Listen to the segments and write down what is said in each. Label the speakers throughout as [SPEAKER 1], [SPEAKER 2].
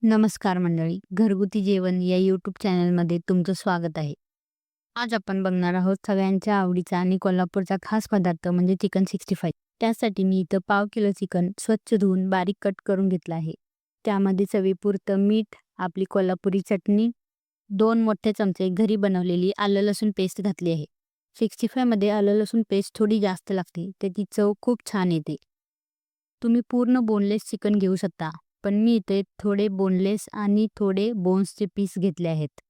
[SPEAKER 1] नमस्कार मंडळी, घरगुती जेवण या यूट्यूब चॅनलमध्ये तुमचं स्वागत आहे. आज आपण बघणार आहोत सगळ्यांच्या आवडीचा आणि कोल्हापूरचा खास पदार्थ म्हणजे चिकन 65. त्यासाठी मी इथं पाव किलो चिकन स्वच्छ धुवून बारीक कट करून घेतलं आहे. त्यामध्ये चवीपुरतं मीठ, आपली कोल्हापुरी चटणी, 2 मोठे चमचे घरी बनवलेली आलं लसूण पेस्ट घातली आहे. 65 मध्ये आलं लसूण पेस्ट थोडी जास्त लागते, त्याची चव खूप छान येते. तुम्ही पूर्ण बोनलेस चिकन घेऊ शकता, पण मी इथे थोडे बोनलेस आणि थोडे बोन्सचे पीस घेतले आहेत.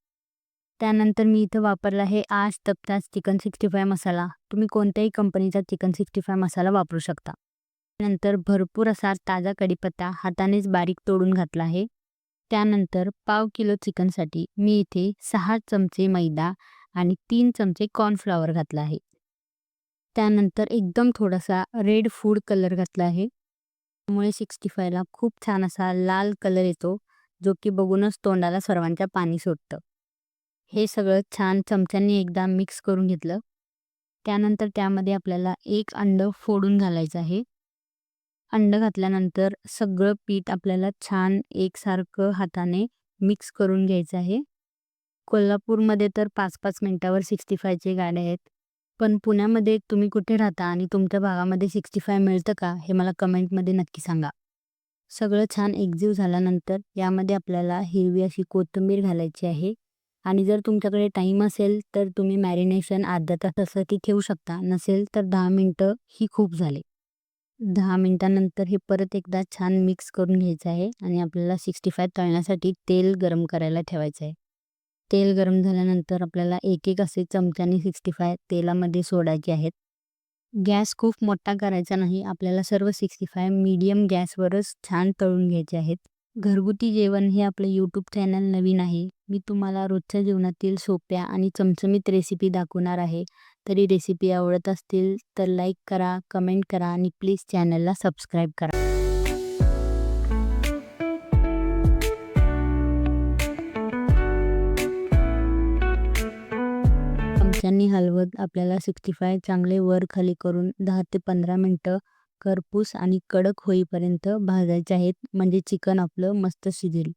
[SPEAKER 1] त्यानंतर मी इथं वापरला आहे आज तकताच चिकन 65 मसाला. तुम्ही कोणत्याही कंपनीचा चिकन 65 मसाला वापरू शकता. नंतर भरपूर असा ताजा कढीपत्ता हातानेच बारीक तोडून घातला आहे. त्यानंतर पाव किलो चिकनसाठी मी इथे 6 चमचे मैदा आणि 3 चमचे कॉर्नफ्लॉवर घातला आहे. त्यानंतर एकदम थोडासा रेड फूड कलर घातला आहे. त्यामुळे 65 ला खूप छान असा लाल कलर येतो, जो की बघूनच तोंडाला सर्वांच्या पाणी सुटतं. हे सगळं छान चमच्यानी एकदा मिक्स करून घेतलं. त्यानंतर त्यामध्ये आपल्याला 1 अंड फोडून घालायचं आहे. अंड घातल्यानंतर सगळं पीठ आपल्याला छान एकसारखं हाताने मिक्स करून घ्यायचं आहे. कोल्हापूरमध्ये तर 5-5 मिनिटावर 65 चे गाड्या आहेत. पण पुण्यामध्ये तुम्ही कुठे राहता आणि तुमच्या भागामध्ये 65 मिळतं का? हे मला कमेंटमध्ये नक्की सांगा. सगळं छान एकजीव झाल्यानंतर यामध्ये आपल्याला हिरवी अशी कोथिंबीर घालायची आहे. आणि जर तुमच्याकडे टाईम असेल तर तुम्ही मॅरिनेशन अर्धा तासासाठी ठेवू शकता. नसेल तर 10 मिनिटं ही खूप झाले. 10 मिनिटानंतर हे परत एकदा छान मिक्स करून घ्यायचं आहे आणि आपल्याला 65 तळण्यासाठी तेल गरम करायला ठेवायचं आहे. तेल गरम झाल्यानंतर आपल्याला एक असे चमच्याने 65 तेलामध्ये सोडायचे आहेत. गॅस खूप मोठा करायचा नाही. आपल्याला सर्व 65 मीडियम गॅसवरच छान तळून घ्यायचे आहेत. घरगुती जेवण हे आपलं यूट्यूब चॅनल नवीन आहे. मी तुम्हाला रोजच्या जीवनातील सोप्या आणि चमचमीत रेसिपी दाखवणार आहे. तरी रेसिपी आवडत असतील तर लाईक करा, कमेंट करा आणि प्लीज चॅनलला सबस्क्राईब करा. चमच्यानी हलवत आपल्याला 65 चांगले वर खाली करून 10 ते 15 मिनिटं खरपूस आणि कडक होईपर्यंत भाजायचे आहेत, म्हणजे चिकन आपलं मस्त शिजेल.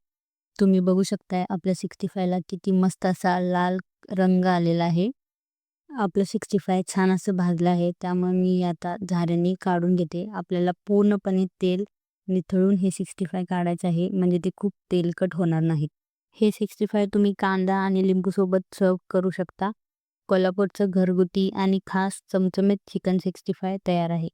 [SPEAKER 1] तुम्ही बघू शकताय आपल्या 65 ला किती मस्त असा लाल रंग आलेला आहे. आपलं 65 छान असं भाजलं आहे, त्यामुळे मी आता झाऱ्याने काढून घेते. आपल्याला पूर्णपणे तेल निथळून हे 65 काढायचं आहे, म्हणजे ते खूप तेलकट होणार नाहीत. हे 65 तुम्ही कांदा आणि लिंबूसोबत सर्व्ह करू शकता. कोल्हापूरचं घरगुती आणि खास चमचमीत चिकन 65 तयार आहे.